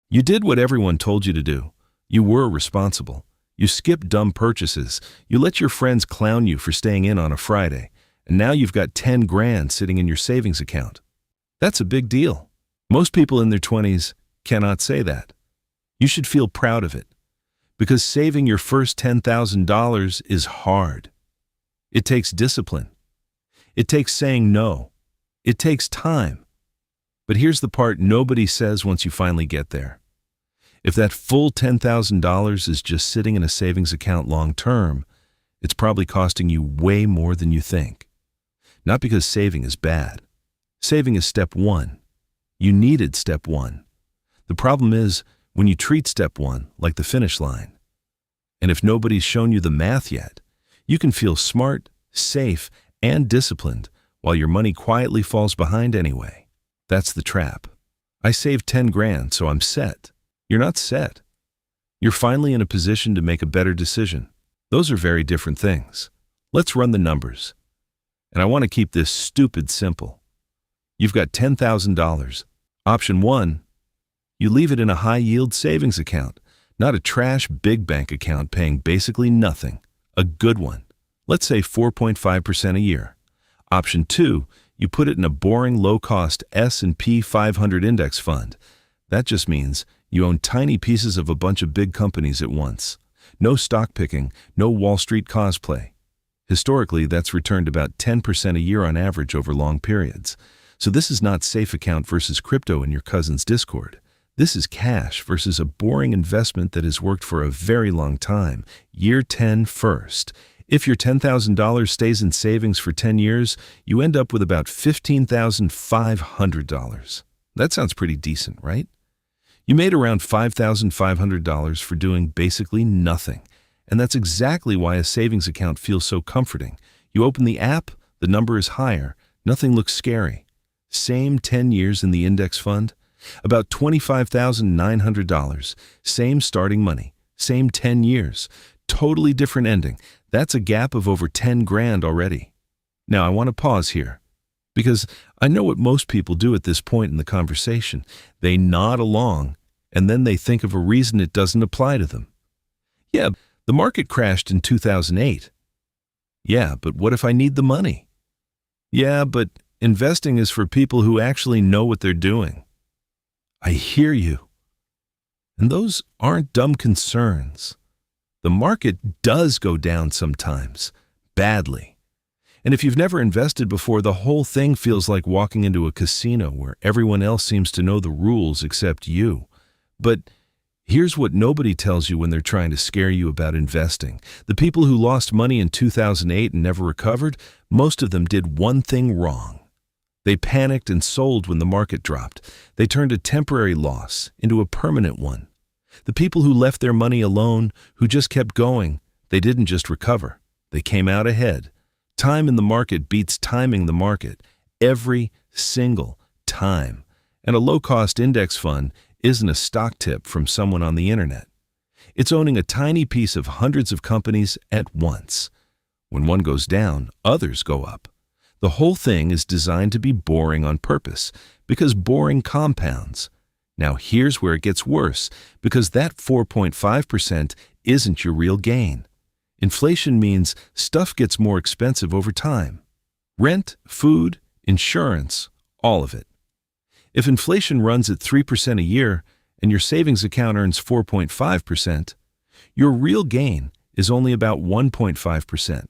You did what everyone told you to do. You were responsible. You skipped dumb purchases. You let your friends clown you for staying in on a Friday. And now you've got 10 grand sitting in your savings account. That's a big deal. Most people in their 20s cannot say that. You should feel proud of it. Because saving your first $10,000 is hard. It takes discipline. It takes saying no. It takes time. But here's the part nobody says once you finally get there. If that full $10,000 is just sitting in a savings account long term, it's probably costing you way more than you think. Not because saving is bad. Saving is step one. You needed step one. The problem is when you treat step one like the finish line. And if nobody's shown you the math yet, you can feel smart, safe, and disciplined while your money quietly falls behind anyway. That's the trap. I saved 10 grand, so I'm set. You're not set. You're finally in a position to make a better decision. Those are very different things. Let's run the numbers. And I want to keep this stupid simple. You've got $10,000. Option 1, you leave it in a high-yield savings account, not a trash big bank account paying basically nothing. A good one. Let's say 4.5% a year. Option 2, you put it in a boring low-cost S&P 500 index fund. That just means you own tiny pieces of a bunch of big companies at once. No stock picking, no Wall Street cosplay. Historically, that's returned about 10% a year on average over long periods. So this is not safe account versus crypto in your cousin's Discord. This is cash versus a boring investment that has worked for a very long time. Year 10 first. If your $10,000 stays in savings for 10 years, you end up with about $15,500. That sounds pretty decent, right? You made around $5,500 for doing basically nothing. And that's exactly why a savings account feels so comforting. You open the app, the number is higher, nothing looks scary. Same 10 years in the index fund, about $25,900. Same starting money, same 10 years, totally different ending. That's a gap of over 10 grand already. Now I want to pause here, because I know what most people do at this point in the conversation. They nod along, and then they think of a reason it doesn't apply to them. Yeah, the market crashed in 2008. Yeah, but what if I need the money? Yeah, but investing is for people who actually know what they're doing. I hear you. And those aren't dumb concerns. The market does go down sometimes, badly. And if you've never invested before, the whole thing feels like walking into a casino where everyone else seems to know the rules except you. But here's what nobody tells you when they're trying to scare you about investing. The people who lost money in 2008 and never recovered, most of them did one thing wrong. They panicked and sold when the market dropped. They turned a temporary loss into a permanent one. The people who left their money alone, who just kept going, they didn't just recover. They came out ahead. Time in the market beats timing the market every single time. And a low-cost index fund isn't a stock tip from someone on the internet. It's owning a tiny piece of hundreds of companies at once. When one goes down, others go up. The whole thing is designed to be boring on purpose, because boring compounds. Now here's where it gets worse, because that 4.5% isn't your real gain. Inflation means stuff gets more expensive over time. Rent, food, insurance, all of it. If inflation runs at 3% a year and your savings account earns 4.5%, your real gain is only about 1.5%.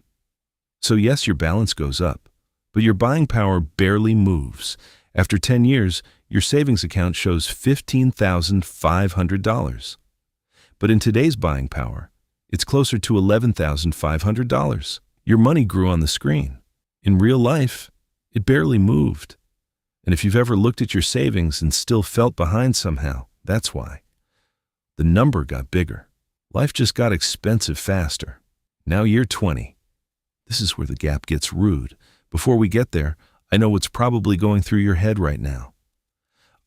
So yes, your balance goes up, but your buying power barely moves. After 10 years, your savings account shows $15,500. But in today's buying power, it's closer to $11,500. Your money grew on the screen. In real life, it barely moved. And if you've ever looked at your savings and still felt behind somehow, that's why. The number got bigger. Life just got expensive faster. Now you're 20. This is where the gap gets rude. Before we get there, I know what's probably going through your head right now.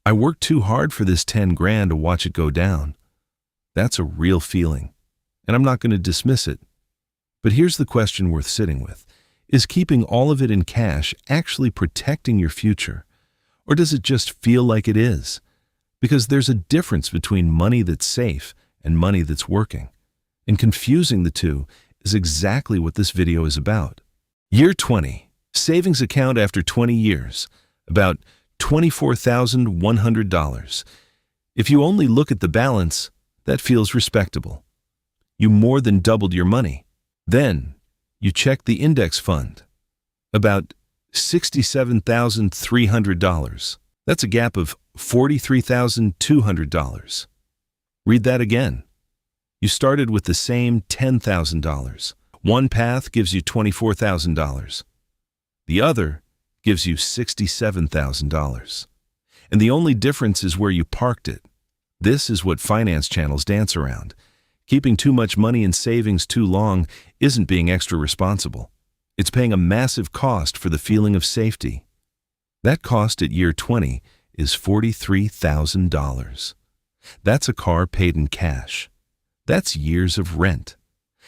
I worked too hard for this 10 grand to watch it go down. That's a real feeling, and I'm not going to dismiss it. But here's the question worth sitting with. Is keeping all of it in cash actually protecting your future? Or does it just feel like it is? Because there's a difference between money that's safe and money that's working. And confusing the two is exactly what this video is about. Year 20, savings account after 20 years, about $24,100. If you only look at the balance, that feels respectable. You more than doubled your money. Then, you check the index fund, about $67,300. That's a gap of $43,200. Read that again. You started with the same $10,000. One path gives you $24,000. The other gives you $67,000. And the only difference is where you parked it. This is what finance channels dance around. Keeping too much money in savings too long isn't being extra responsible. It's paying a massive cost for the feeling of safety. That cost at year 20 is $43,000. That's a car paid in cash. That's years of rent.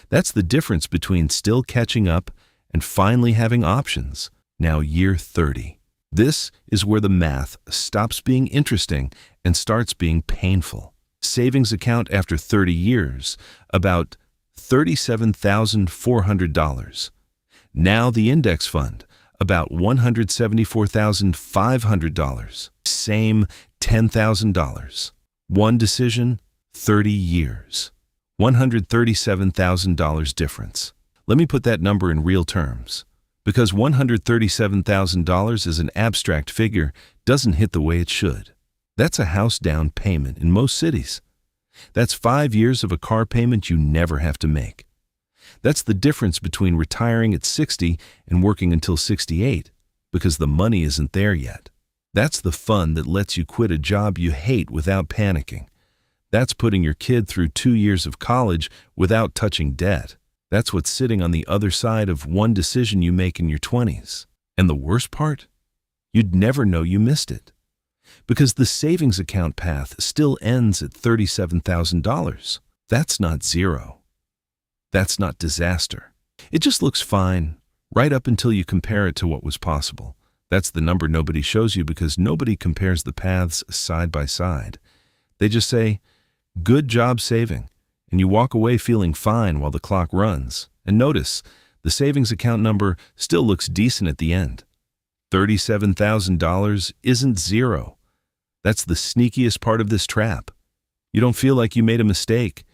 That's the difference between still catching up and finally having options. Now year 30. This is where the math stops being interesting and starts being painful. Savings account after 30 years, about $37,400. Now the index fund, about $174,500. Same $10,000. One decision, 30 years. $137,000 difference. Let me put that number in real terms. Because $137,000 as an abstract figure doesn't hit the way it should. That's a house down payment in most cities. That's 5 years of a car payment you never have to make. That's the difference between retiring at 60 and working until 68, because the money isn't there yet. That's the fund that lets you quit a job you hate without panicking. That's putting your kid through 2 years of college without touching debt. That's what's sitting on the other side of one decision you make in your 20s. And the worst part? You'd never know you missed it. Because the savings account path still ends at $37,000. That's not zero. That's not disaster. It just looks fine, right up until you compare it to what was possible. That's the number nobody shows you because nobody compares the paths side by side. They just say, "Good job saving," and you walk away feeling fine while the clock runs. And notice, the savings account number still looks decent at the end. $37,000 isn't zero. That's the sneakiest part of this trap. You don't feel like you made a mistake.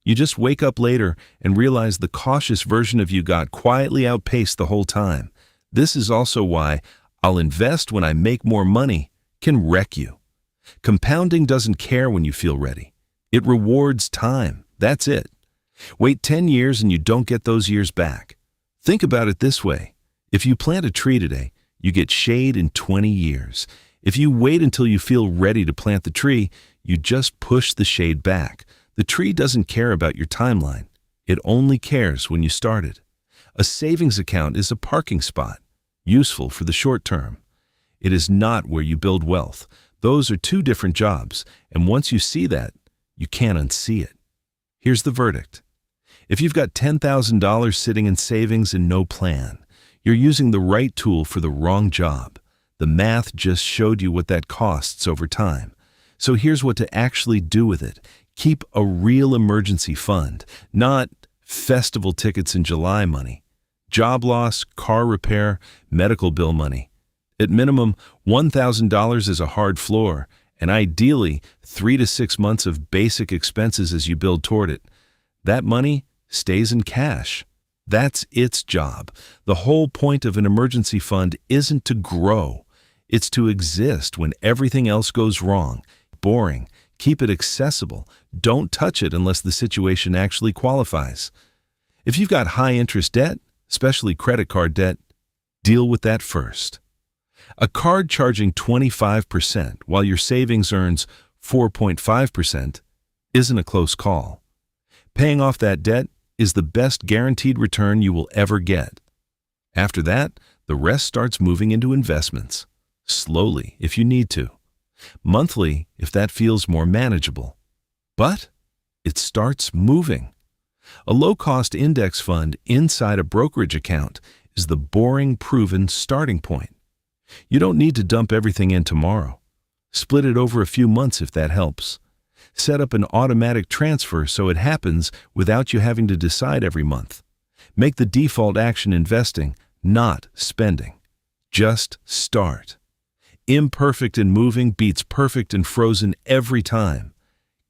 You just wake up later and realize the cautious version of you got quietly outpaced the whole time. This is also why "I'll invest when I make more money" can wreck you. Compounding doesn't care when you feel ready. It rewards time. That's it. Wait 10 years and you don't get those years back. Think about it this way. If you plant a tree today, you get shade in 20 years. If you wait until you feel ready to plant the tree, you just push the shade back. The tree doesn't care about your timeline. It only cares when you started. A savings account is a parking spot, useful for the short term. It is not where you build wealth. Those are two different jobs, and once you see that, you can't unsee it. Here's the verdict. If you've got $10,000 sitting in savings and no plan, you're using the right tool for the wrong job. The math just showed you what that costs over time. So here's what to actually do with it. Keep a real emergency fund, not festival tickets in July money. Job loss, car repair, medical bill money. At minimum, $1,000 is a hard floor, and ideally 3 to 6 months of basic expenses as you build toward it. That money stays in cash. That's its job. The whole point of an emergency fund isn't to grow. It's to exist when everything else goes wrong. Boring. Keep it accessible. Don't touch it unless the situation actually qualifies. If you've got high interest debt, especially credit card debt, deal with that first. A card charging 25% while your savings earns 4.5% isn't a close call. Paying off that debt is the best guaranteed return you will ever get. After that, the rest starts moving into investments. Slowly, if you need to. Monthly, if that feels more manageable. But it starts moving. A low-cost index fund inside a brokerage account is the boring, proven starting point. You don't need to dump everything in tomorrow. Split it over a few months if that helps. Set up an automatic transfer so it happens without you having to decide every month. Make the default action investing, not spending. Just start. Imperfect and moving beats perfect and frozen every time.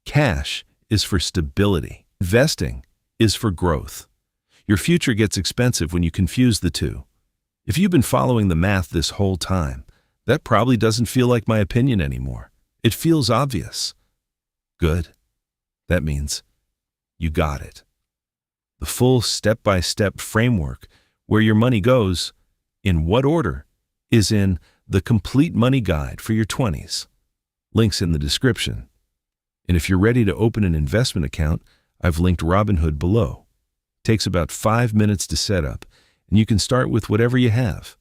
Cash is for stability. Investing is for growth. Your future gets expensive when you confuse the two. If you've been following the math this whole time, that probably doesn't feel like my opinion anymore. It feels obvious. Good. That means you got it. The full step-by-step framework where your money goes, in what order, is in the Complete Money Guide for your 20s. Links in the description. And if you're ready to open an investment account, I've linked Robinhood below. It takes about 5 minutes to set up, and you can start with whatever you have.